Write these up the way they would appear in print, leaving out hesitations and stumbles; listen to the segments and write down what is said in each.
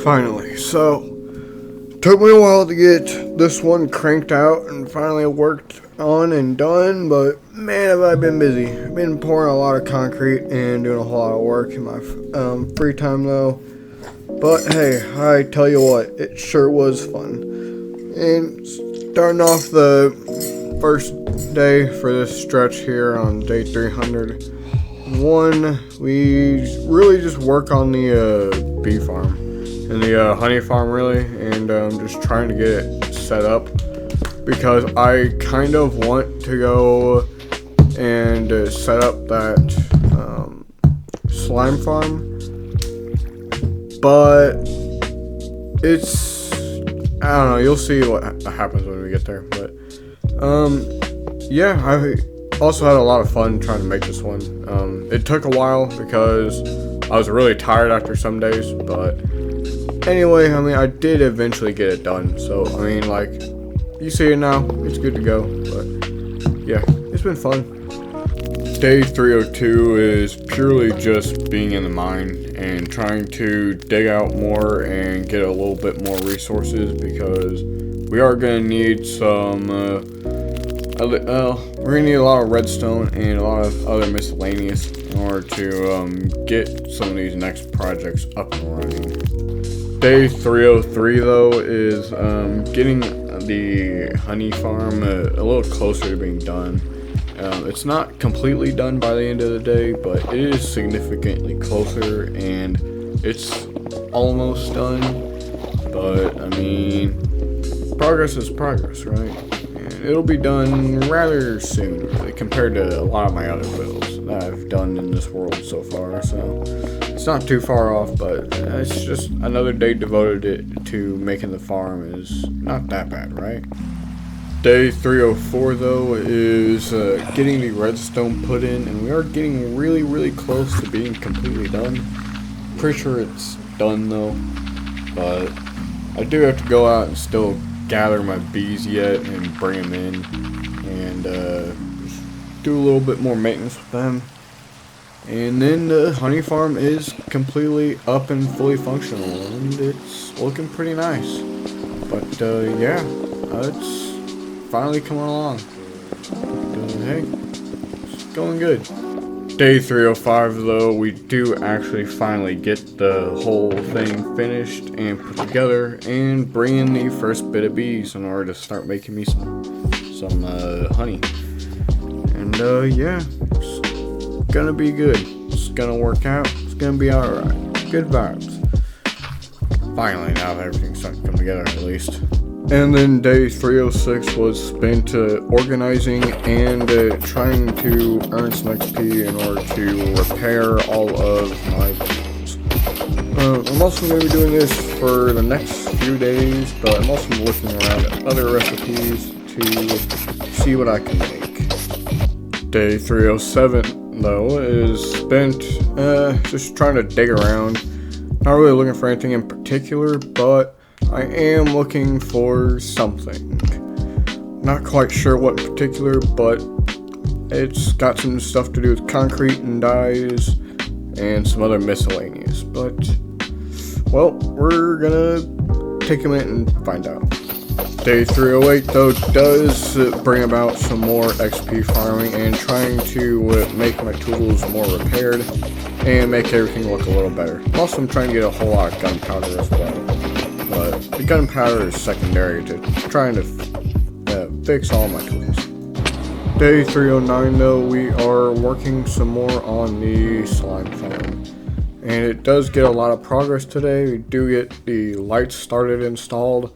Finally, so took me a while to get this one cranked out and finally worked on and done, but man, have I been busy. I've been pouring a lot of concrete and doing a whole lot of work in my free time though. But hey, I tell you what, it sure was fun. And starting off the first day for this stretch here on day 301, we really just work on the bee farm and the honey farm really, and just trying to get it set up because I kind of want to go and set up that slime farm, but it's, I don't know, you'll see what happens when we get there. But yeah, I also had a lot of fun trying to make this one. It took a while because I was really tired after some days, but anyway, I mean, I did eventually get it done. So, I mean, like, you see it now, it's good to go. But yeah, it's been fun. Day 302 is purely just being in the mine and trying to dig out more and get a little bit more resources because we are going to need some, we're going to need a lot of redstone and a lot of other miscellaneous in order to get some of these next projects up and running. Day 303 though is getting the honey farm a little closer to being done. It's not completely done by the end of the day, but it is significantly closer and it's almost done. But I mean, progress is progress, right? And it'll be done rather soon, really, compared to a lot of my other builds that I've done in this world so far. So it's not too far off, but it's just another day devoted to making the farm is not that bad, right? Day 304 though is getting the redstone put in, and we are getting really close to being completely done. Pretty sure it's done though, but I do have to go out and still gather my bees yet and bring them in and just do a little bit more maintenance with them. And then the honey farm is completely up and fully functional, and it's looking pretty nice. But yeah, it's finally coming along. But, hey, it's going good. Day 305 though, we do actually finally get the whole thing finished and put together and bring in the first bit of bees in order to start making me some honey. And yeah, it's gonna be good. It's gonna work out. It's gonna be alright. Good vibes. Finally, now that everything's starting to come together at least. And then day 306 was spent organizing and trying to earn some XP in order to repair all of my tools. I'm also going to be doing this for the next few days, but I'm also looking around at other recipes to see what I can make. Day 307 though is spent just trying to dig around. Not really looking for anything in particular, but I am looking for something. Not quite sure what in particular, but it's got some stuff to do with concrete and dyes and some other miscellaneous. But, well, we're gonna take a minute and find out. Day 308 though does bring about some more XP farming and trying to make my tools more repaired and make everything look a little better. Also, I'm trying to get a whole lot of gunpowder as well. But the gunpowder is secondary to trying to fix all my tools. Day 309 though, we are working some more on the slime farm. And it does get a lot of progress today. We do get the lights started installed,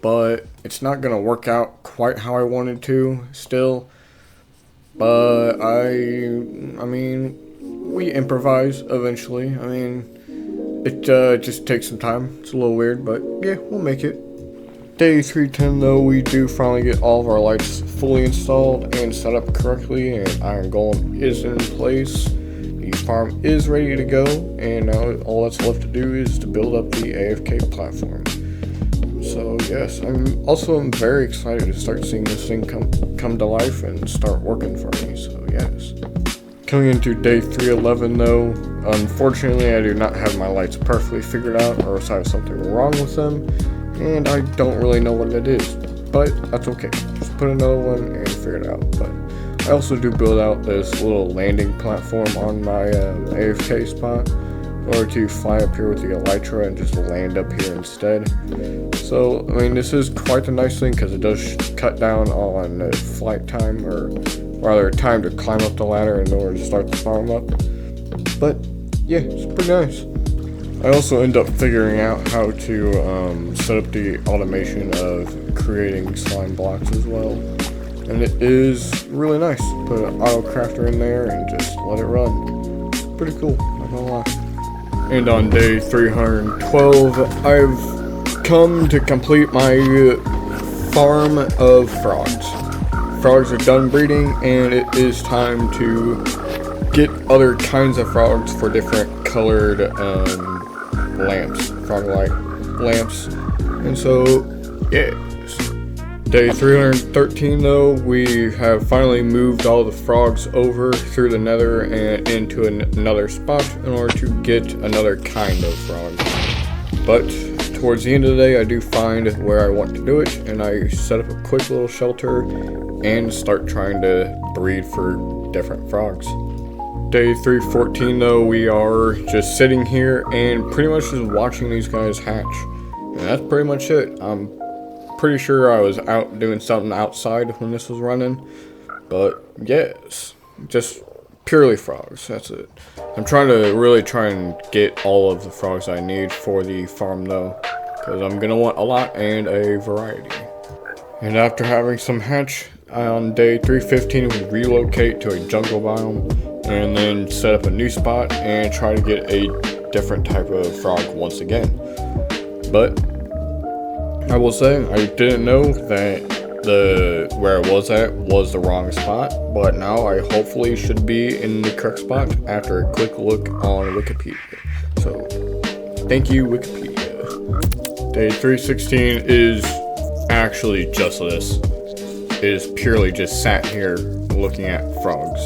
but it's not going to work out quite how I wanted to still. But I mean, we improvise eventually. I mean, it just takes some time. It's a little weird, but yeah, we'll make it. Day 310 though, we do finally get all of our lights fully installed and set up correctly, and Iron Golem is in place. The farm is ready to go, and now all that's left to do is to build up the AFK platform. So yes, I'm very excited to start seeing this thing come to life and start working for me, so yes. Coming into day 311 though, unfortunately I do not have my lights perfectly figured out, or else I have something wrong with them, and I don't really know what it is, but that's okay. Just put another one and figure it out. But I also do build out this little landing platform on my AFK spot in order to fly up here with the Elytra and just land up here instead. So, I mean, this is quite a nice thing because it does cut down on flight time, or rather time to climb up the ladder in order to start the farm up. But yeah, it's pretty nice. I also end up figuring out how to set up the automation of creating slime blocks as well. And it is really nice. Put an auto crafter in there and just let it run. It's pretty cool, not gonna lie. And on day 312, I've come to complete my farm of frogs. Frogs are done breeding, and it is time to get other kinds of frogs for different colored lamps, frog light lamps. And so, yes. Day 313 though, we have finally moved all the frogs over through the nether and into another spot in order to get another kind of frog. But towards the end of the day, I do find where I want to do it, and I set up a quick little shelter and start trying to breed for different frogs. Day 314 though, we are just sitting here and pretty much just watching these guys hatch. And that's pretty much it. I'm pretty sure I was out doing something outside when this was running, but yes, just purely frogs, that's it. I'm trying to really try and get all of the frogs I need for the farm though, because I'm gonna want a lot and a variety. And after having some hatch, on day 315 we relocate to a jungle biome and then set up a new spot and try to get a different type of frog once again. But I will say, I didn't know that where I was at was the wrong spot, but now I hopefully should be in the correct spot after a quick look on Wikipedia. So, thank you, Wikipedia. Day 316 is actually just this. It is purely just sat here looking at frogs.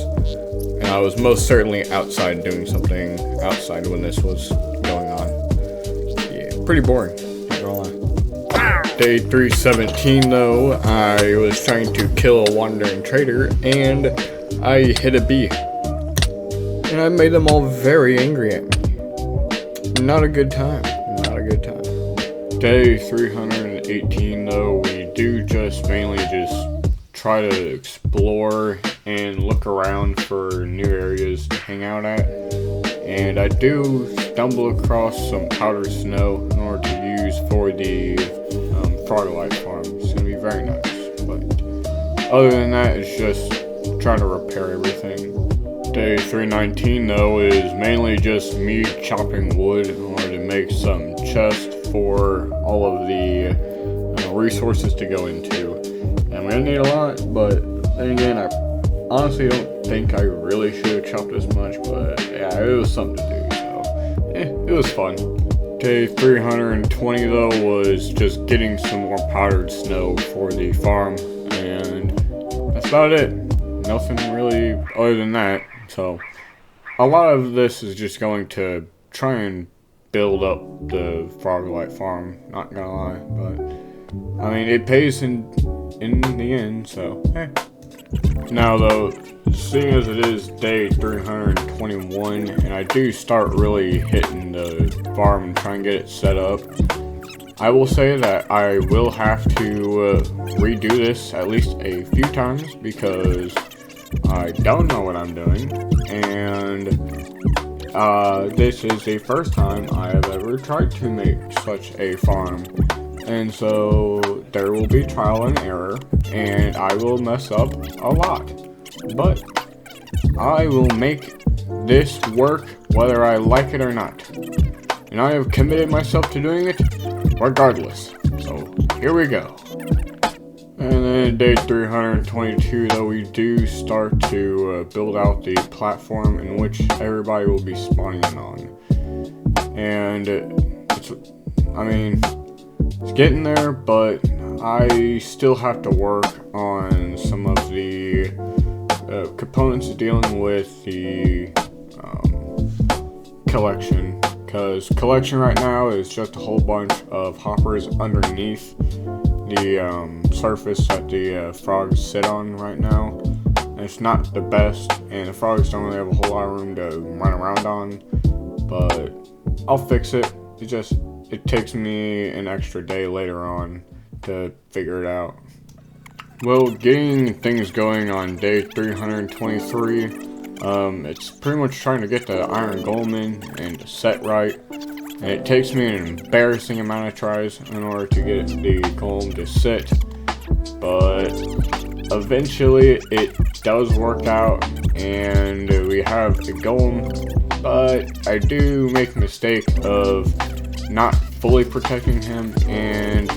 And I was most certainly outside doing something outside when this was going on. Yeah, pretty boring, not gonna lie. Day 317 though, I was trying to kill a wandering trader and I hit a bee. And I made them all very angry at me. Not a good time, not a good time. Day 318 though, we do just mainly just try to explore and look around for new areas to hang out at. And I do stumble across some powdered snow in order to use for the frog light farm. It's gonna be very nice, but other than that, it's just trying to repair everything. Day 319 though is mainly just me chopping wood in order to make some chests for all of the resources to go into. And I'm gonna need a lot, but then again, I honestly don't think I really should have chopped as much, but yeah, it was something to do, so it was fun. Day 320 though was just getting some more powdered snow for the farm, and that's about it. Nothing really other than that. So a lot of this is just going to try and build up the frog light farm, not gonna lie, but I mean it pays in the end, so hey. Now though, seeing as it is day 321 and I do start really hitting the farm and try and get it set up, I will say that I will have to redo this at least a few times because I don't know what I'm doing, and this is the first time I have ever tried to make such a farm. And so there will be trial and error, and I will mess up a lot. But I will make this work whether I like it or not. And I have committed myself to doing it regardless. So here we go. And then day 322 though, we do start to build out the platform in which everybody will be spawning in on. And it's getting there, but I still have to work on some of the components dealing with the collection, because collection right now is just a whole bunch of hoppers underneath the surface that the frogs sit on right now. And it's not the best, and the frogs don't really have a whole lot of room to run around on, but I'll fix it. It takes me an extra day later on to figure it out. Well, getting things going on day 323, it's pretty much trying to get the iron golem in and to set right. And it takes me an embarrassing amount of tries in order to get the golem to sit. But eventually it does work out and we have the golem. But I do make a mistake of not fully protecting him, and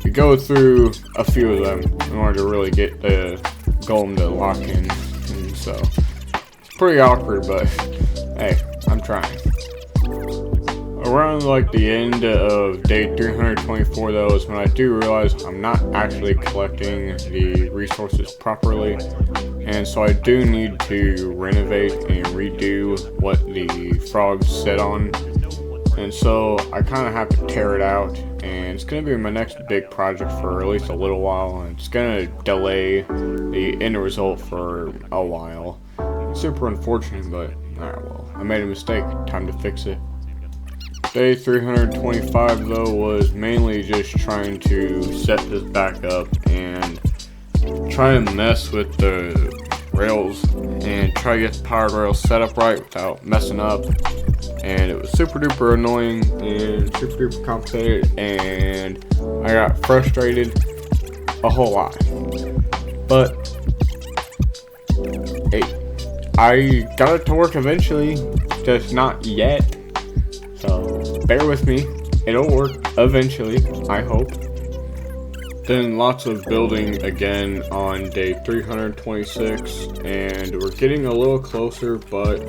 we go through a few of them in order to really get the golem to lock in, and so it's pretty awkward, but hey, I'm trying. Around like the end of day 324 though is when I do realize I'm not actually collecting the resources properly, and so I do need to renovate and redo what the frogs sit on. And so I kind of have to tear it out, and it's going to be my next big project for at least a little while, and it's going to delay the end result for a while. It's super unfortunate, but alright, well, I made a mistake, time to fix it. Day 325 though was mainly just trying to set this back up and try to mess with the rails and try to get the powered rails set up right without messing up. And it was super duper annoying and super duper complicated, and I got frustrated a whole lot. But hey, I got it to work eventually, just not yet. So bear with me, it'll work eventually, I hope. Then lots of building again on day 326, and we're getting a little closer, but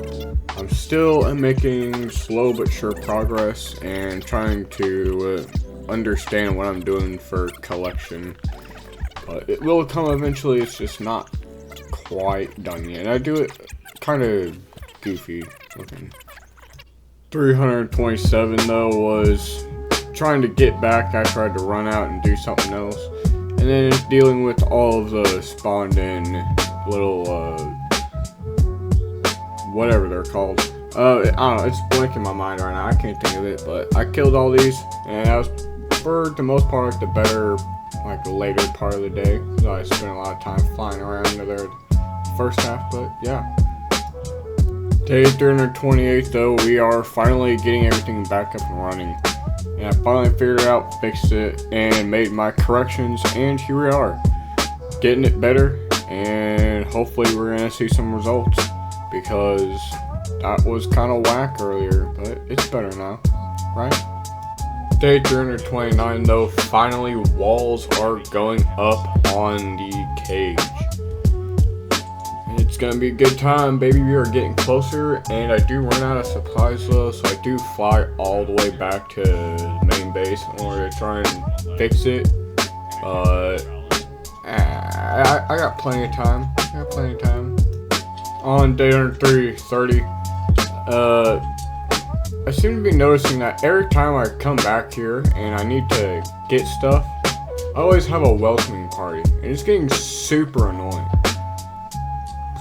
I'm still making slow but sure progress and trying to understand what I'm doing for collection. But it will come eventually, it's just not quite done yet. And I do it kind of goofy looking. 327 though was trying to get back. I tried to run out and do something else, and then it's dealing with all of the spawned in little whatever they're called. I don't know, it's blanking my mind right now, I can't think of it, but I killed all these, and that was for the most part the better, like the later part of the day, so I spent a lot of time flying around into their first half, but yeah. Day 328 though, we are finally getting everything back up and running. And I finally figured it out, fixed it, and made my corrections, and here we are. Getting it better, and hopefully we're going to see some results, because that was kind of whack earlier, but it's better now, right? Day 329 though, finally walls are going up on the cage. It's gonna be a good time, baby. We are getting closer, and I do run out of supplies though, so I do fly all the way back to the main base in order to try and fix it. But I got plenty of time. On day 330, I seem to be noticing that every time I come back here and I need to get stuff, I always have a welcoming party, and it's getting super annoying.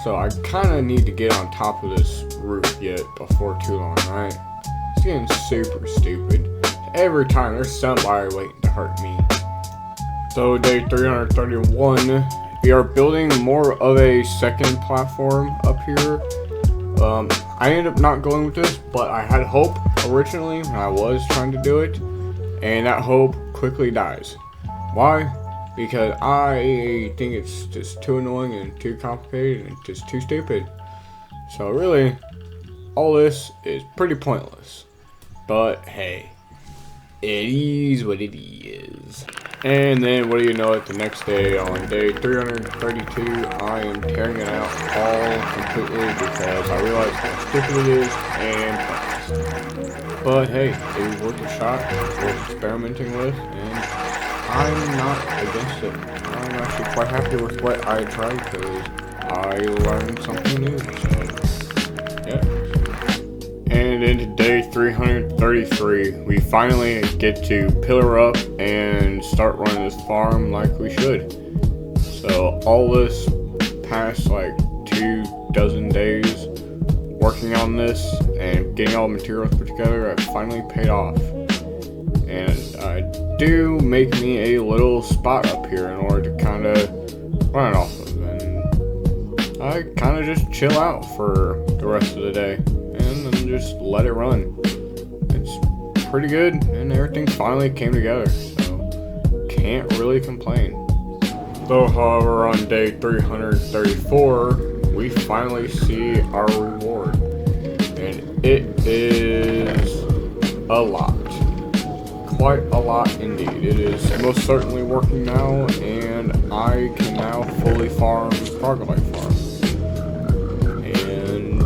So I kind of need to get on top of this roof yet before too long, right? It's getting super stupid. Every time there's somebody waiting to hurt me. So day 331, we are building more of a second platform up here. I ended up not going with this, but I had hope originally when I was trying to do it, and that hope quickly dies. Why? Because I think it's just too annoying and too complicated and just too stupid. So really, all this is pretty pointless. But hey, it is what it is. And then what do you know it, the next day on day 332, I am tearing it out all completely because I realize how stupid it is and pointless. But hey, it was worth a shot, it was worth experimenting with, and I'm not against it. I'm actually quite happy with what I tried because I learned something new, so yeah. And And into day 333, we finally get to pillar up and start running this farm like we should. So all this past like 24 days working on this and getting all the materials put together, I finally paid off. And I do make me a little spot up here in order to kind of run it off of. And I kind of just chill out for the rest of the day and then just let it run. It's pretty good and everything finally came together, so can't really complain. Though, however, on day 334, we finally see our reward, and it is a lot. Quite a lot indeed. It is most certainly working now, and I can now fully farm Frogolite Farm. And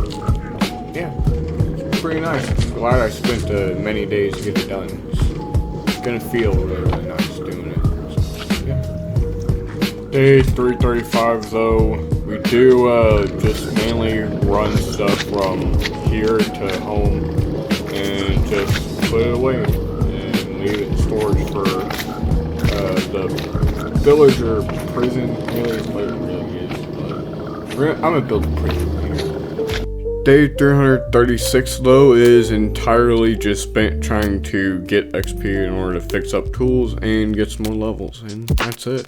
yeah, it's pretty nice. I'm glad I spent many days to get it done. It's gonna feel really, really nice doing it. So, yeah. Day 335 though, we do just mainly run stuff from here to home and just put it away and leave it in storage for the village or prison. Really, what it really is. But I'm gonna build a prison here. Day 336 though is entirely just spent trying to get XP in order to fix up tools and get some more levels, and that's it.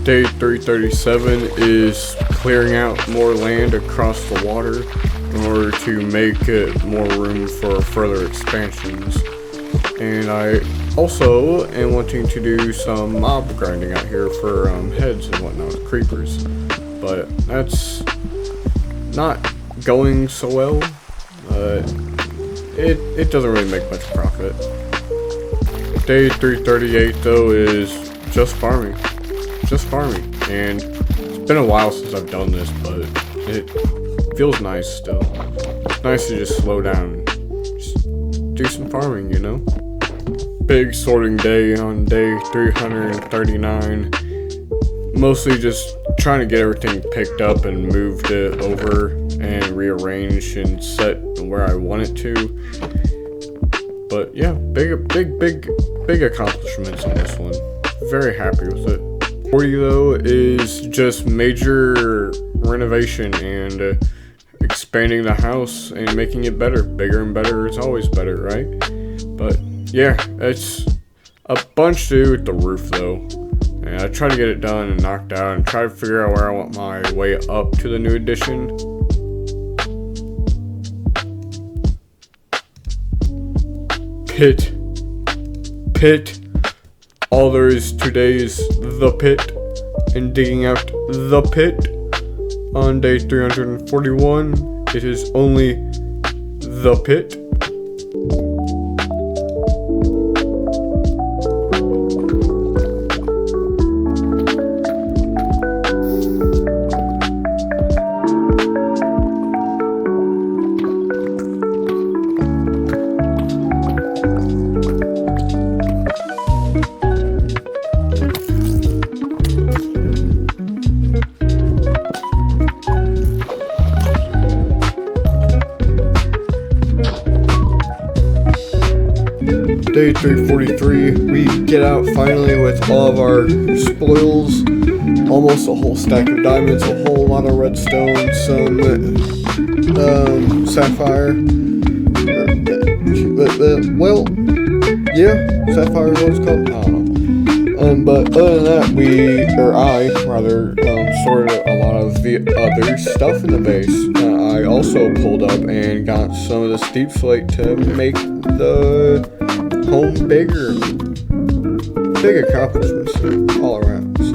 Day 337 is clearing out more land across the water in order to make it more room for further expansions. And I also am wanting to do some mob grinding out here for heads and whatnot, creepers. But that's not going so well. It doesn't really make much profit. Day 338 though is just farming. And it's been a while since I've done this, but it feels nice still. It's nice to just slow down and just do some farming, you know? Big sorting day on day 339. Mostly just trying to get everything picked up and moved it over and rearranged and set where I want it to. But yeah, big accomplishments on this one. Very happy with it. 40 though is just major renovation and expanding the house and making it better. Bigger and better is always better, right? But yeah, it's a bunch to do with the roof though. And I try to get it done and knocked out and try to figure out where I want my way up to the new addition. Pit. All there is today is the pit, and digging out the pit. On day 341, it is only the pit. Day 343, we get out finally with all of our spoils, almost a whole stack of diamonds, a whole lot of redstone, some sapphire, well, yeah, sapphire is what it's called, I don't know, but other than that, I sorted a lot of the other stuff in the base. I also pulled up and got some of the steep slate to make the home bigger. Big accomplishments all around. So.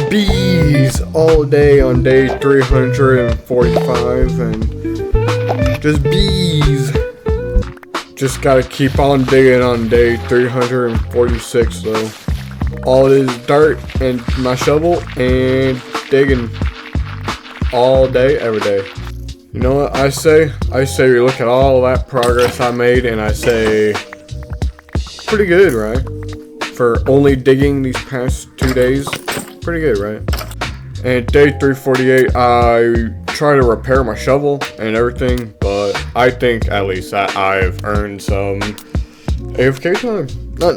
Bees all day on day 345 and just bees. Just gotta keep on digging on day 346 though. All it is dirt and my shovel and digging all day, every day. You know what I say? I say we look at all that progress I made and I say, pretty good, right? For only digging these past 2 days, pretty good, right? And day 348, I try to repair my shovel and everything, but I think at least that I've earned some AFK time.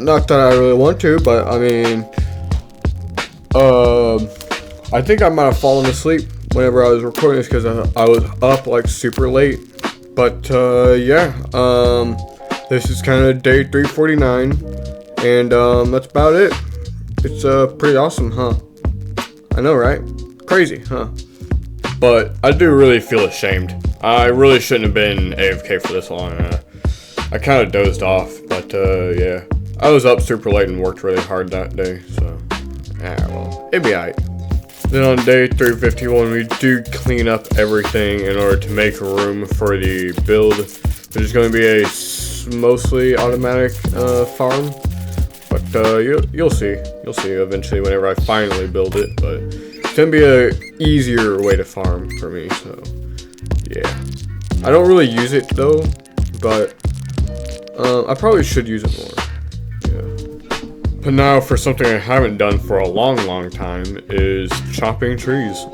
Not that I really want to, but I mean, I think I might have fallen asleep whenever I was recording this because I was up like super late. But yeah, this is kind of day 349, and that's about it. It's pretty awesome, huh? I know, right? Crazy, huh? But I do really feel ashamed. I really shouldn't have been AFK for this long. I kind of dozed off, but yeah. I was up super late and worked really hard that day, so yeah, well, it'd be alright. Then on day 351, we do clean up everything in order to make room for the build, which is going to be a mostly automatic farm. But you'll see eventually whenever I finally build it. But it's going to be a easier way to farm for me, so yeah. I don't really use it though, but I probably should use it more. But now for something I haven't done for a long time is chopping trees.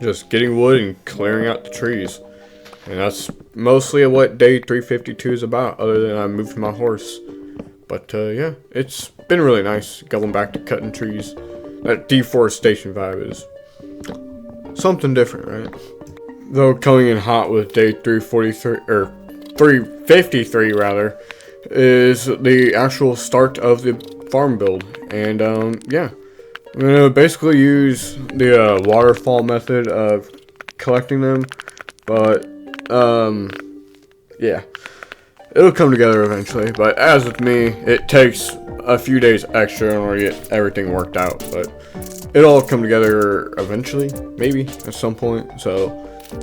Just getting wood and clearing out the trees. And that's mostly what day 352 is about, other than I moved my horse. But yeah, it's been really nice going back to cutting trees. That deforestation vibe is something different, right? Though coming in hot with day 343, or 353 rather, is the actual start of the farm build. And yeah, I'm gonna basically use the waterfall method of collecting them, but yeah, it'll come together eventually. But as with me, it takes a few days extra in order to get everything worked out, but it'll all come together eventually, maybe at some point. So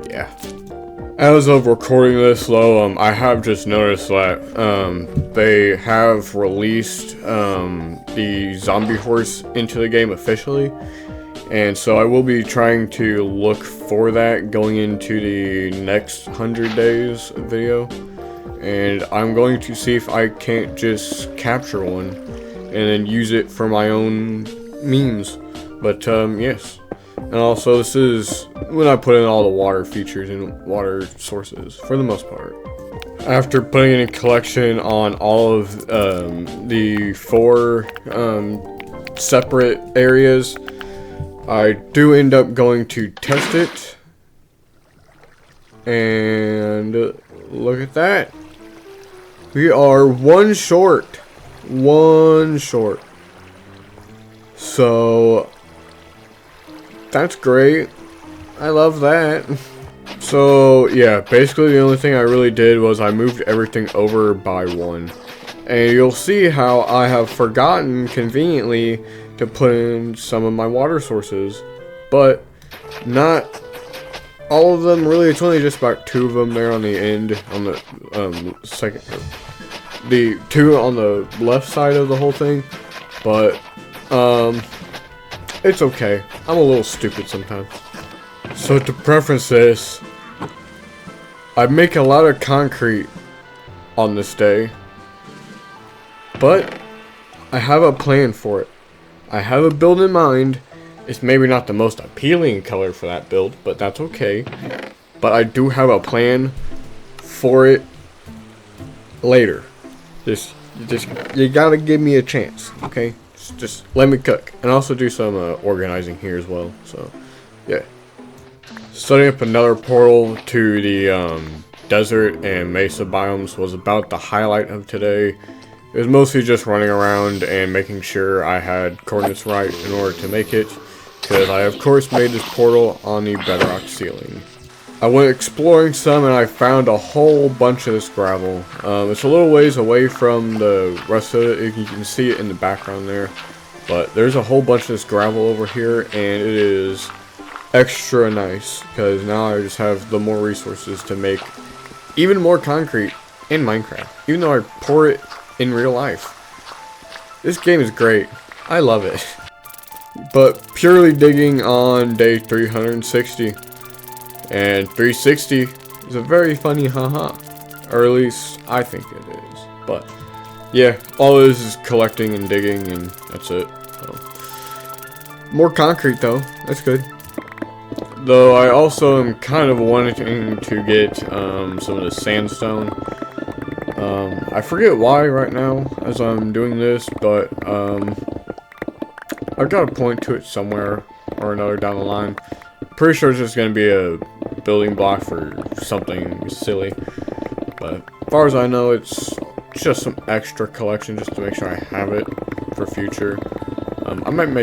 yeah. As of recording this, though, I have just noticed that they have released the zombie horse into the game officially, and so I will be trying to look for that going into the next 100 days video, and I'm going to see if I can't just capture one and then use it for my own memes. But yes. And also, this is when I put in all the water features and water sources, for the most part. After putting in a collection on all of the 4 separate areas, I do end up going to test it. And look at that. We are one short. So that's great. I love that. So yeah, basically the only thing I really did was I moved everything over by 1. And you'll see how I have forgotten conveniently to put in some of my water sources. But not all of them really. It's only just about 2 of them there on the end, on the second, the 2 on the left side of the whole thing. But it's okay. I'm a little stupid sometimes. So to preference this, I make a lot of concrete on this day, but I have a plan for it. I have a build in mind. It's maybe not the most appealing color for that build, but that's okay. But I do have a plan for it later. Just you gotta give me a chance, okay? Just let me cook, and also do some organizing here as well. So yeah, setting up another portal to the desert and mesa biomes was about the highlight of today. It was mostly just running around and making sure I had coordinates right in order to make it, because I of course made this portal on the bedrock ceiling. I went exploring some and I found a whole bunch of this gravel. It's a little ways away from the rest of it. You can see it in the background there. But there's a whole bunch of this gravel over here, and it is extra nice because now I just have the more resources to make even more concrete in Minecraft, even though I pour it in real life. This game is great. I love it. But purely digging on day 360. And 360 is a very funny haha. Or at least I think it is. But yeah, all it is collecting and digging, and that's it. So, more concrete though. That's good. Though I also am kind of wanting to get some of the sandstone. I forget why right now as I'm doing this, but I've got to point to it somewhere or another down the line. Pretty sure it's just going to be a building block for something silly. But as far as I know, it's just some extra collection just to make sure I have it for future. I might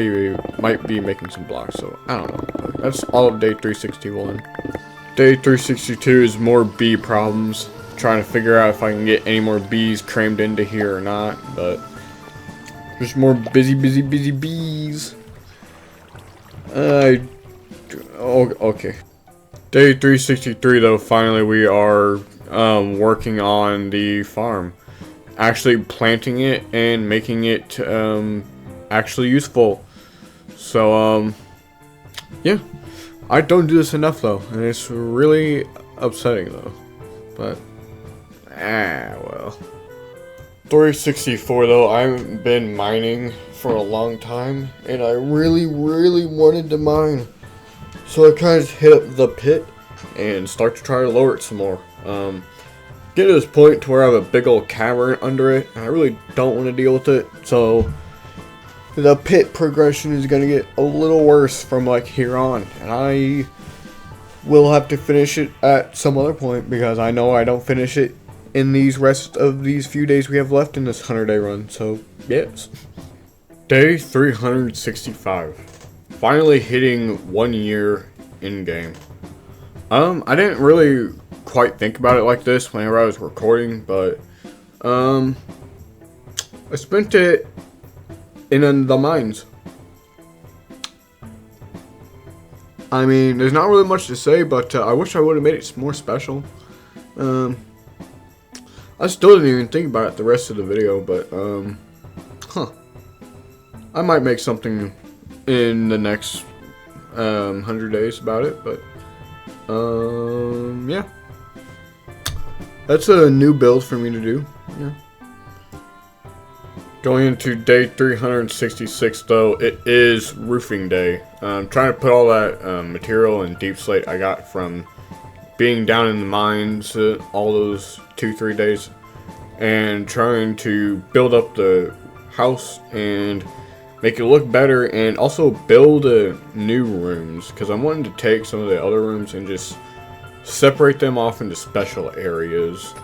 be making some blocks, so I don't know. But that's all of day 361. Day 362 is more bee problems. Trying to figure out if I can get any more bees crammed into here or not, but there's more busy bees. Okay. Day 363 though, finally we are working on the farm. Actually planting it and making it actually useful. So yeah. I don't do this enough though, and it's really upsetting though. But well. 364 though, I haven't been mining for a long time, and I really wanted to mine. So I kind of hit up the pit and start to try to lower it some more. Get to this point to where I have a big old cavern under it, and I really don't want to deal with it. So the pit progression is going to get a little worse from like here on, and I will have to finish it at some other point because I know I don't finish it in these rest of these few days we have left in this 100-day run. So yes. Day 365. Finally hitting 1 year in game. I didn't really quite think about it like this whenever I was recording, but I spent it in the mines. I mean, there's not really much to say, but I wish I would have made it more special. I still didn't even think about it the rest of the video, but I might make something in the next 100 days about it, but yeah. That's a new build for me to do. Yeah. Going into day 366 though, it is roofing day. I'm trying to put all that material and deep slate I got from being down in the mines all those 2-3 days, and trying to build up the house and make it look better, and also build new rooms, because I'm wanting to take some of the other rooms and just separate them off into special areas.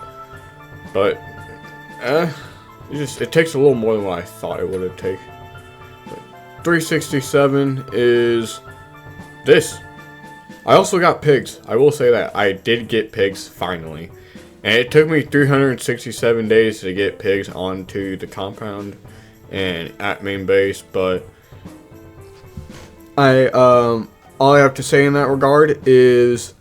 But it takes a little more than what I thought it would take. But 367 is this. I also got pigs. I will say that I did get pigs finally, and it took me 367 days to get pigs onto the compound and at main base. But all I have to say in that regard is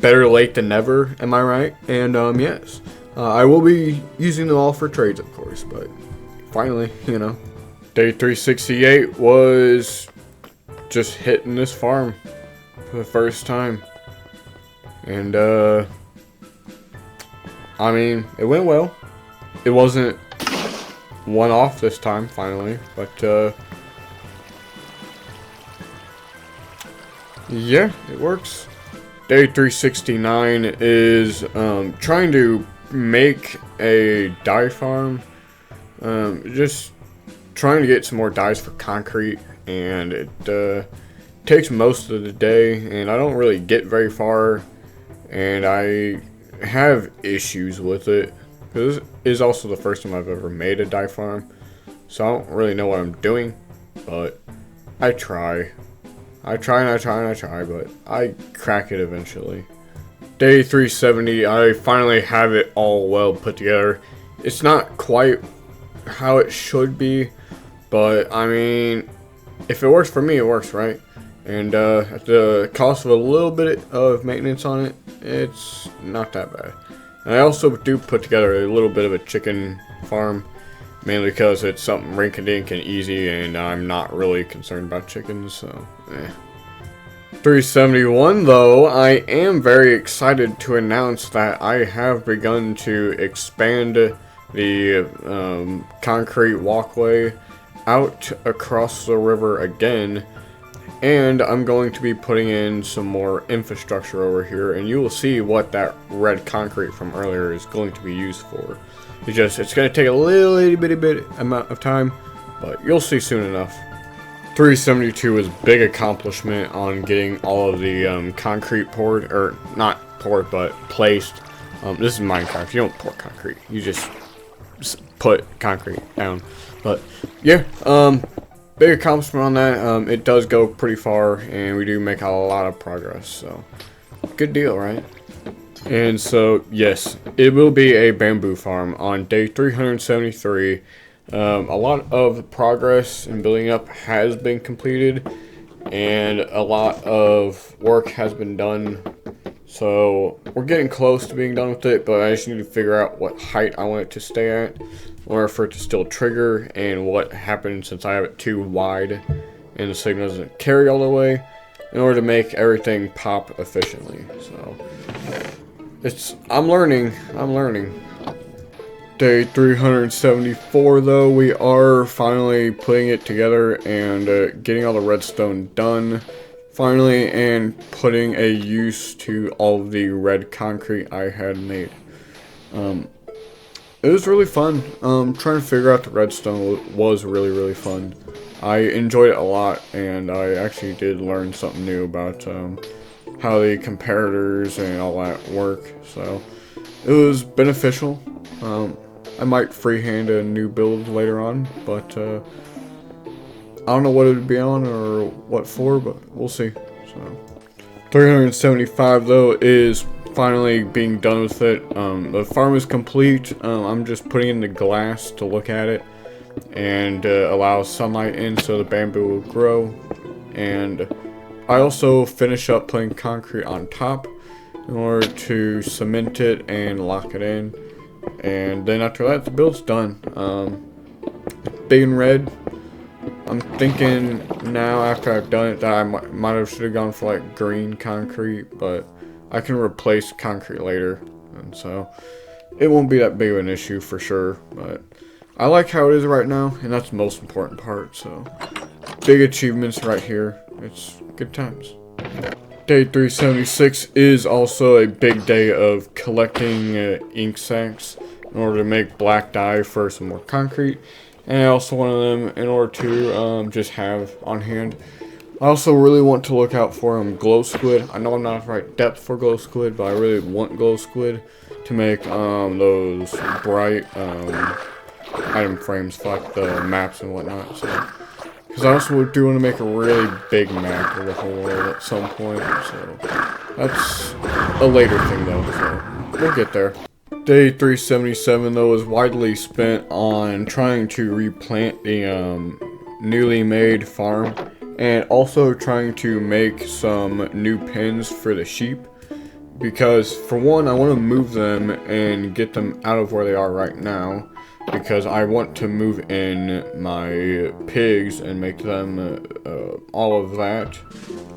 better late than never. Am I right? And yes. I will be using them all for trades, of course, but finally, you know. Day 368 was just hitting this farm for the first time. And, I mean, it went well. It wasn't one off this time, finally, but, yeah, it works. Day 369 is, trying to make a dye farm. Just trying to get some more dyes for concrete, and it takes most of the day, and I don't really get very far, and I have issues with it. This is also the first time I've ever made a dye farm, so I don't really know what I'm doing, but I try, but I crack it eventually. Day 370, I finally have it all well put together. It's not quite how it should be, but I mean, if it works for me, it works, right? And at the cost of a little bit of maintenance on it, it's not that bad. And I also do put together a little bit of a chicken farm, mainly because it's something rink-a-dink and easy, and I'm not really concerned about chickens, so 371 though, I am very excited to announce that I have begun to expand the concrete walkway out across the river again, And I'm going to be putting in some more infrastructure over here, and you will see what that red concrete from earlier is going to be used for. It's going to take a little itty bitty bit amount of time, but you'll see soon enough. 372 was a big accomplishment on getting all of the concrete poured, or not poured, but placed. This is Minecraft. You don't pour concrete. You just put concrete down. But yeah, big accomplishment on that. It does go pretty far, and we do make a lot of progress. So good deal, right? And so yes, it will be a bamboo farm on day 373. A lot of progress in building up has been completed, and a lot of work has been done. So we're getting close to being done with it, but I just need to figure out what height I want it to stay at in order for it to still trigger, and what happens since I have it too wide and the signal doesn't carry all the way, in order to make everything pop efficiently. So I'm learning. Day 374 though, we are finally putting it together and getting all the redstone done finally, and putting a use to all of the red concrete I had made. It was really fun. Trying to figure out the redstone was really fun. I enjoyed it a lot, and I actually did learn something new about how the comparators and all that work, so it was beneficial. I might freehand a new build later on, but I don't know what it would be on or what for, but we'll see. So 375 though is finally being done with it. The farm is complete. I'm just putting in the glass to look at it and allow sunlight in so the bamboo will grow. And I also finish up putting concrete on top in order to cement it and lock it in. And then after that, the build's done. Big and red. I'm thinking now, after I've done it, that I might should have gone for like green concrete, but I can replace concrete later, and so it won't be that big of an issue for sure. But I like how it is right now, and that's the most important part. So big achievements right here. It's good times. Day 376 is also a big day of collecting ink sacs in order to make black dye for some more concrete, and I also want them in order to just have on hand. I also really want to look out for glow squid. I know I'm not the right depth for glow squid, but I really want glow squid to make those bright item frames for like the maps and whatnot. So, because I also do want to make a really big map of the whole world at some point, so that's a later thing though, so we'll get there. Day 377 though is widely spent on trying to replant the newly made farm, and also trying to make some new pens for the sheep, because for one, I want to move them and get them out of where they are right now, because I want to move in my pigs and make them all of that,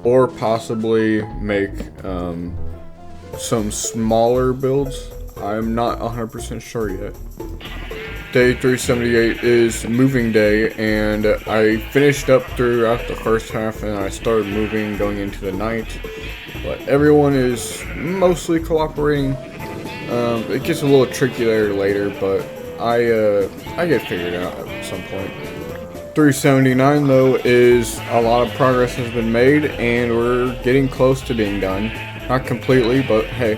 or possibly make some smaller builds. I'm not 100% sure yet. Day 378 is moving day, and I finished up throughout the first half, and I started moving going into the night, but everyone is mostly cooperating. It gets a little tricky there later, but I get figured out at some point. 379 though is a lot of progress has been made, and we're getting close to being done. Not completely, but hey,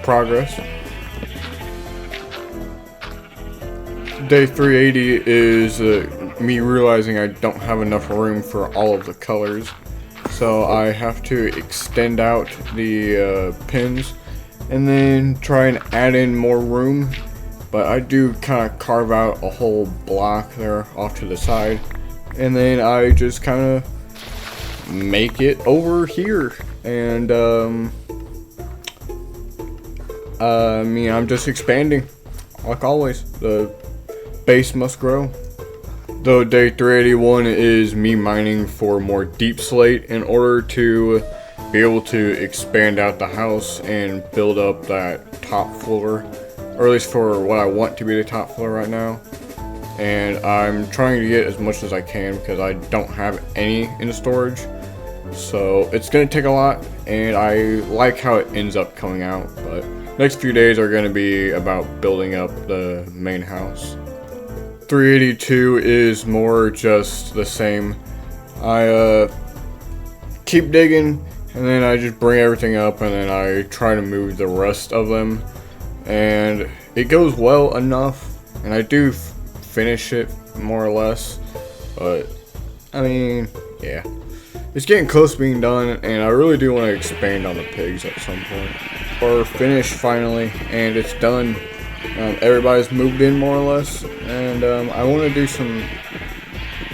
progress. Day 380 is me realizing I don't have enough room for all of the colors, so I have to extend out the pins and then try and add in more room. But I do kind of carve out a whole block there off to the side, and then I just kind of make it over here. And I mean, I'm just expanding like always. The base must grow. Though day 381 is me mining for more deep slate in order to be able to expand out the house and build up that top floor, or at least for what I want to be the top floor right now. And I'm trying to get as much as I can because I don't have any in storage. So it's gonna take a lot, and I like how it ends up coming out. But next few days are gonna be about building up the main house. 382 is more just the same. I keep digging, and then I just bring everything up, and then I try to move the rest of them, and it goes well enough, and I do finish it more or less. But I mean, yeah, it's getting close to being done, and I really do want to expand on the pigs at some point, or finish finally, and it's done. Everybody's moved in more or less, and I want to do some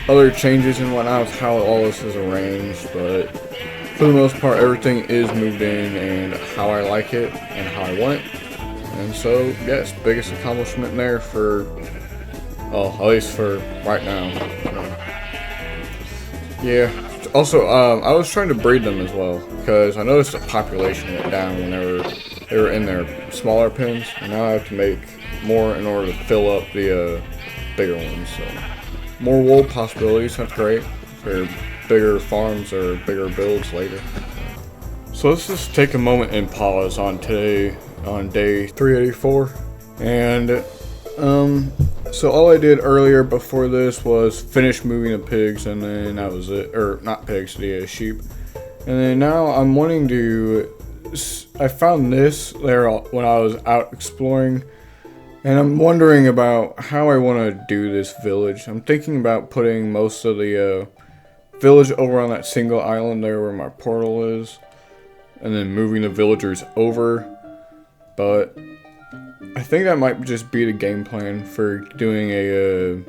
other changes and whatnot with how all this is arranged, but for the most part everything is moved in and how I like it and how I want it. And so yes, biggest accomplishment there for, well, at least for right now. Yeah, also I was trying to breed them as well, because I noticed the population went down whenever they were in their smaller pens, and now I have to make more in order to fill up the bigger ones. So more wool possibilities, that's great for bigger farms or bigger builds later. So let's just take a moment and pause on today, on day 384. And so all I did earlier before this was finish moving the pigs, and then that was it. Or not pigs, the sheep. And then now I'm wanting to, I found this there when I was out exploring, and I'm wondering about how I want to do this village. I'm thinking about putting most of the village over on that single island there where my portal is, and then moving the villagers over. But I think that might just be the game plan for doing a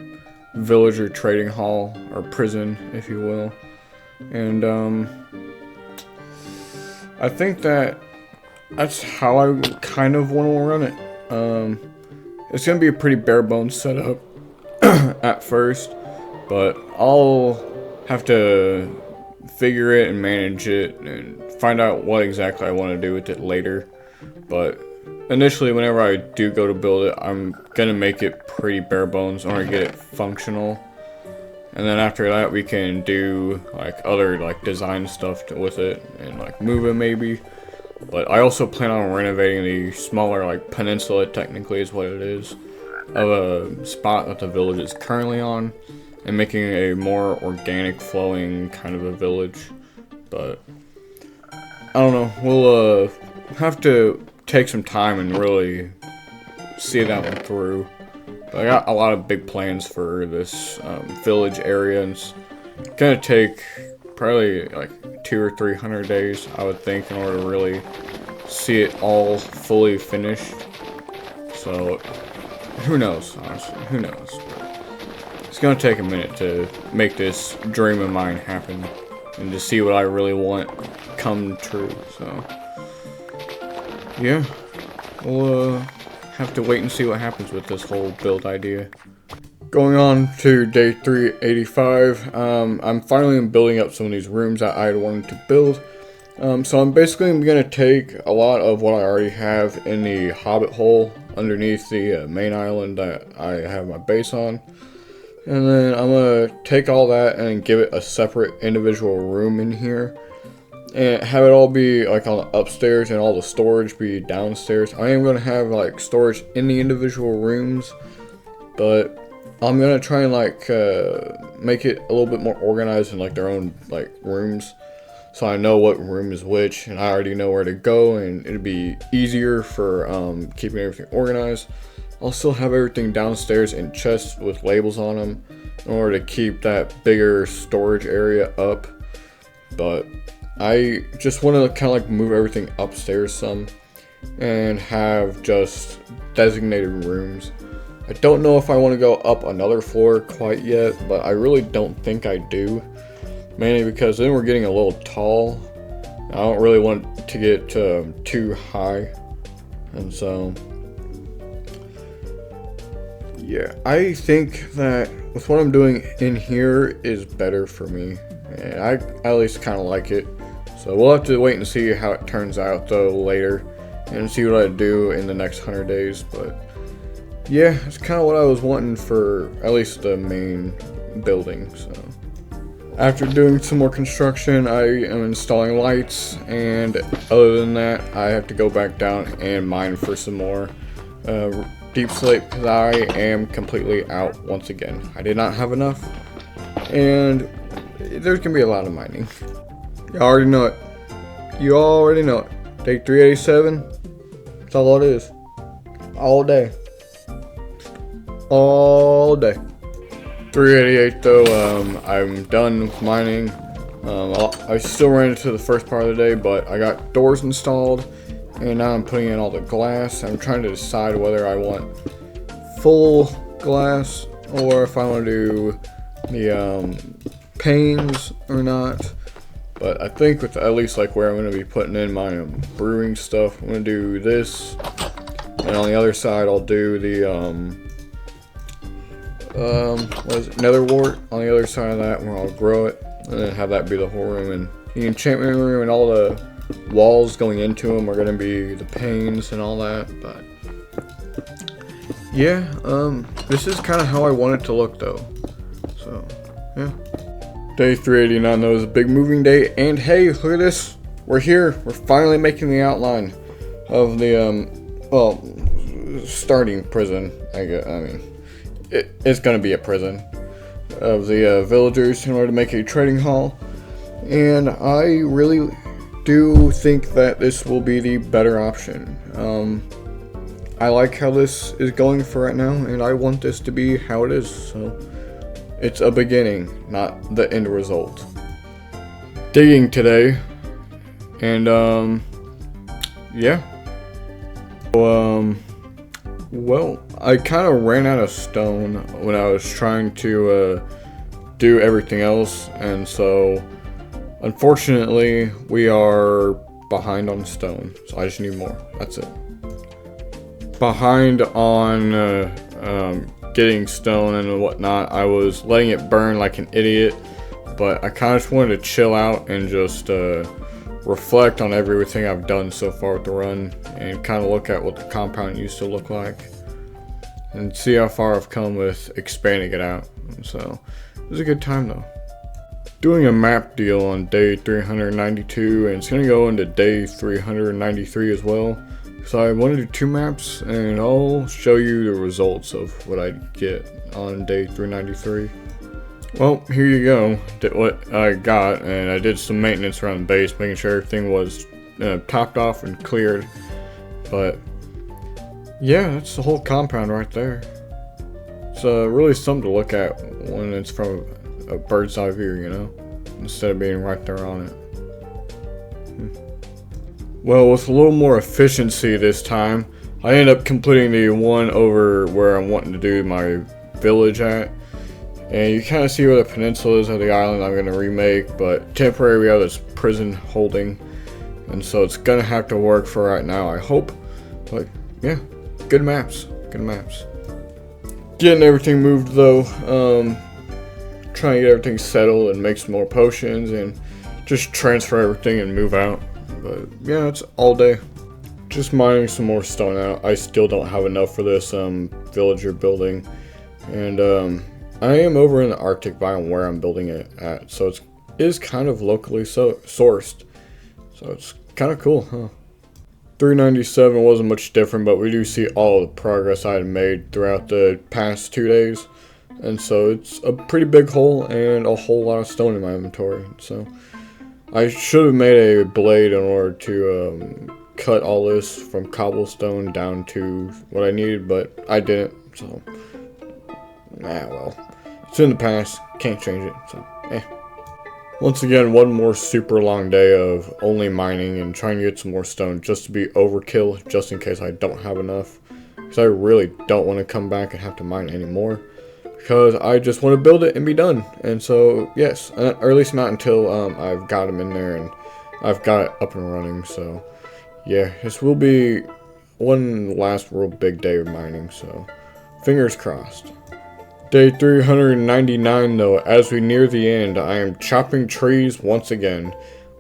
villager trading hall, or prison, if you will. And I think that's how I kind of want to run it. It's going to be a pretty bare bones setup at first, but I'll have to figure it and manage it and find out what exactly I want to do with it later. But initially, whenever I do go to build it, I'm going to make it pretty bare bones in order to get it functional. And then after that, we can do like other like design stuff with it and like move it maybe. But I also plan on renovating the smaller like peninsula, technically is what it is, of a spot that the village is currently on, and making a more organic flowing kind of a village. But I don't know, we'll have to take some time and really see that one through. But I got a lot of big plans for this village area, and it's gonna take probably like 200 or 300 days, I would think, in order to really see it all fully finished. So who knows, honestly, who knows. It's gonna take a minute to make this dream of mine happen and to see what I really want come true. So yeah, we'll have to wait and see what happens with this whole build idea. Going on to day 385, I'm finally building up some of these rooms that I wanted to build. So I'm basically going to take a lot of what I already have in the Hobbit hole underneath the main island that I have my base on. And then I'm going to take all that and give it a separate individual room in here. And have it all be like on the upstairs and all the storage be downstairs. I am going to have like storage in the individual rooms, but I'm going to try and like make it a little bit more organized in like their own like rooms, so I know what room is which, and I already know where to go, and it'll be easier for keeping everything organized. I'll still have everything downstairs in chests with labels on them in order to keep that bigger storage area up. But I just want to kind of like move everything upstairs some and have just designated rooms. I don't know if I want to go up another floor quite yet, but I really don't think I do. Mainly because then we're getting a little tall. I don't really want to get too high. And so, yeah, I think that with what I'm doing in here is better for me. And I at least kind of like it. So we'll have to wait and see how it turns out though later, and see what I do in the next 100 days. But yeah, it's kind of what I was wanting for at least the main building. So After doing some more construction, I am installing lights, and other than that, I have to go back down and mine for some more deep slate because I am completely out once again. I did not have enough, and there's gonna be a lot of mining. You already know it. You already know it. Day 387. That's all it is. All day. All day. 388 though, I'm done with mining. I still ran into the first part of the day, but I got doors installed, and now I'm putting in all the glass. I'm trying to decide whether I want full glass or if I want to do the panes or not. But I think with at least like where I'm going to be putting in my brewing stuff, I'm going to do this, and on the other side I'll do the what is it, nether wart on the other side of that, where I'll grow it and then have that be the whole room. And the enchantment room and all the walls going into them are going to be the panes and all that. But yeah, this is kind of how I want it to look though. So yeah, day 389 though is a big moving day, and hey, look at this, we're here. We're finally making the outline of the well, starting prison. I mean, it's gonna be a prison of the villagers in order to make a trading hall, and I really do think that this will be the better option. I like how this is going for right now, and I want this to be how it is. So it's a beginning, not the end result. Digging today, and yeah. Well, I kind of ran out of stone when I was trying to do everything else, and so unfortunately we are behind on stone, so I just need more. That's it. Behind on getting stone and whatnot. I was letting it burn like an idiot, but I kind of just wanted to chill out and just reflect on everything I've done so far with the run, and kind of look at what the compound used to look like and see how far I've come with expanding it out. So it was a good time though. Doing a map deal on day 392, and it's gonna go into day 393 as well. So I want to do 2 maps, and I'll show you the results of what I get on day 393. Well, here you go, what I got, and I did some maintenance around the base, making sure everything was topped off and cleared. But yeah, that's the whole compound right there. It's really something to look at when it's from a bird's eye view, you know, instead of being right there on it. Well, with a little more efficiency this time, I ended up completing the one over where I'm wanting to do my village at. And you kind of see where the peninsula is of the island I'm going to remake, but temporary we have this prison holding, and so it's going to have to work for right now, I hope. But yeah, good maps, good maps. Getting everything moved though, trying to get everything settled and make some more potions and just transfer everything and move out. But yeah, it's all day. Just mining some more stone out. I still don't have enough for this villager building, and I am over in the Arctic biome where I'm building it at, so it is kind of locally sourced, so it's kind of cool, huh? 397 wasn't much different, but we do see all the progress I had made throughout the past 2 days, and so it's a pretty big hole and a whole lot of stone in my inventory. So I should have made a blade in order to cut all this from cobblestone down to what I needed, but I didn't, so well, it's in the past, can't change it, so Once again, one more super long day of only mining and trying to get some more stone just to be overkill, just in case I don't have enough, because I really don't want to come back and have to mine anymore, because I just want to build it and be done. And so yes, or at least not until I've got them in there and I've got it up and running. So yeah, this will be one last real big day of mining, so fingers crossed. Day 399 though, as we near the end, I am chopping trees once again.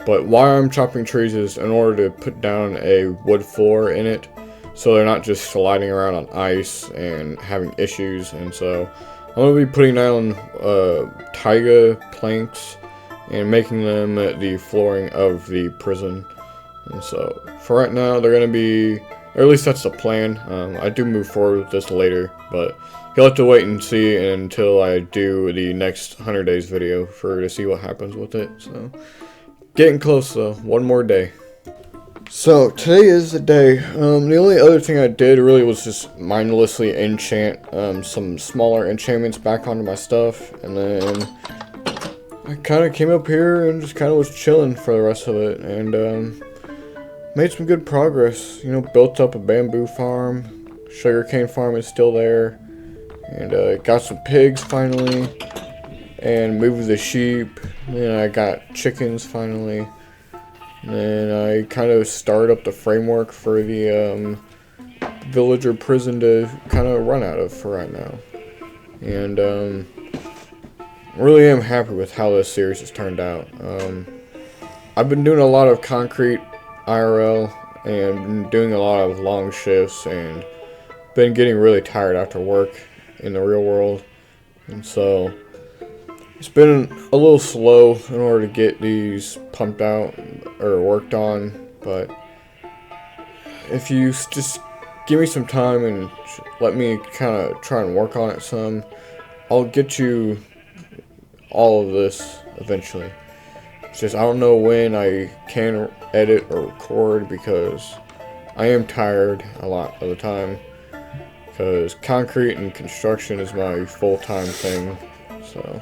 But why I'm chopping trees is in order to put down a wood floor in it, so they're not just sliding around on ice and having issues. And so I'm going to be putting down taiga planks and making them the flooring of the prison. And so for right now, they're going to be, or at least that's the plan. I do move forward with this later, but you'll have to wait and see until I do the next 100 days video to see what happens with it. So getting close though, one more day. So today is the day. The only other thing I did really was just mindlessly enchant some smaller enchantments back onto my stuff, and then I kind of came up here and just kind of was chilling for the rest of it, and made some good progress. You know, built up a bamboo farm, sugarcane farm is still there, and got some pigs finally, and moved the sheep, and I got chickens finally. And I kind of started up the framework for the villager prison to kind of run out of for right now. And really am happy with how this series has turned out. I've been doing a lot of concrete IRL and doing a lot of long shifts, and been getting really tired after work in the real world. And so it's been a little slow in order to get these pumped out or worked on, but if you just give me some time and let me kind of try and work on it some, I'll get you all of this eventually. It's just I don't know when I can edit or record, because I am tired a lot of the time, because concrete and construction is my full-time thing. So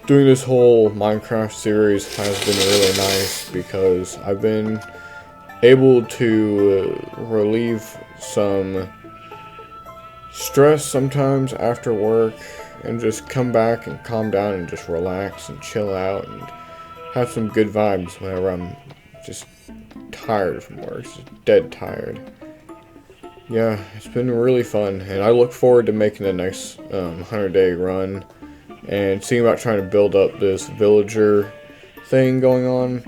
doing this whole Minecraft series has been really nice, because I've been able to relieve some stress sometimes after work, and just come back and calm down and just relax and chill out and have some good vibes whenever I'm just tired from work, just dead tired. Yeah, it's been really fun, and I look forward to making the next 100-day run and seeing about trying to build up this villager thing going on.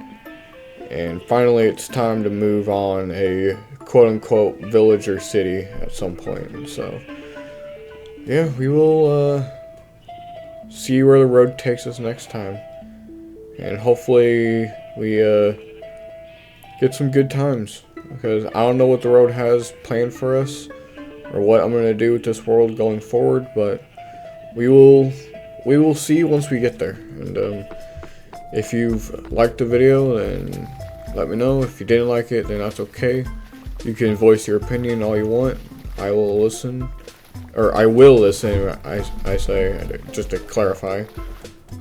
And finally it's time to move on a quote-unquote villager city at some point. So yeah, we will see where the road takes us next time, and hopefully we get some good times, because I don't know what the road has planned for us or what I'm going to do with this world going forward, but we will see once we get there. And if you've liked the video, then let me know. If you didn't like it, then that's okay. You can voice your opinion all you want. I will listen. Or I will listen, I say, just to clarify.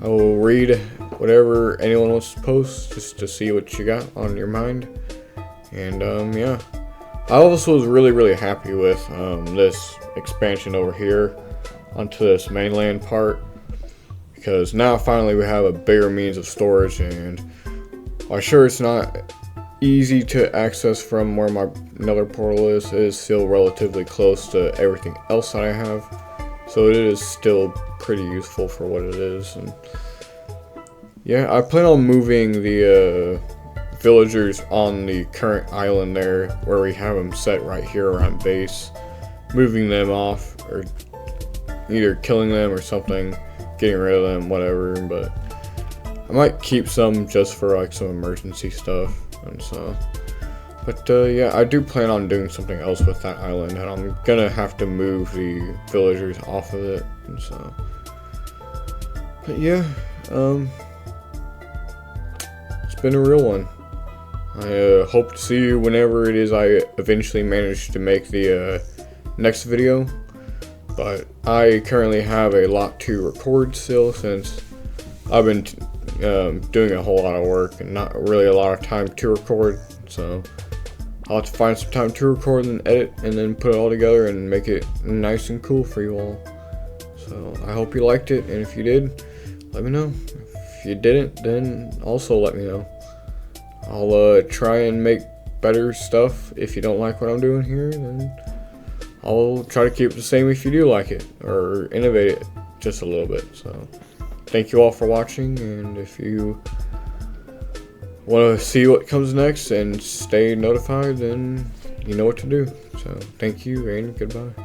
I will read whatever anyone wants to post, just to see what you got on your mind. And yeah. I also was really happy with this expansion over here onto this mainland part, because now finally we have a bigger means of storage, and while sure it's not easy to access from where my nether portal is, it is still relatively close to everything else that I have, so it is still pretty useful for what it is. And yeah, I plan on moving the villagers on the current island there, where we have them set right here around base, moving them off, or either killing them or something, getting rid of them, whatever. But I might keep some just for like some emergency stuff. And so, but yeah, I do plan on doing something else with that island, and I'm gonna have to move the villagers off of it. And so, but yeah, it's been a real one. I hope to see you whenever it is I eventually manage to make the next video. But I currently have a lot to record still, since I've been doing a whole lot of work and not really a lot of time to record. So I'll have to find some time to record and edit, and then put it all together and make it nice and cool for you all. So I hope you liked it, and if you did, let me know. If you didn't, then also let me know. I'll try and make better stuff. If you don't like what I'm doing here, then I'll try to keep it the same if you do like it, or innovate it just a little bit. So thank you all for watching, and if you want to see what comes next and stay notified, then you know what to do. So thank you, and goodbye.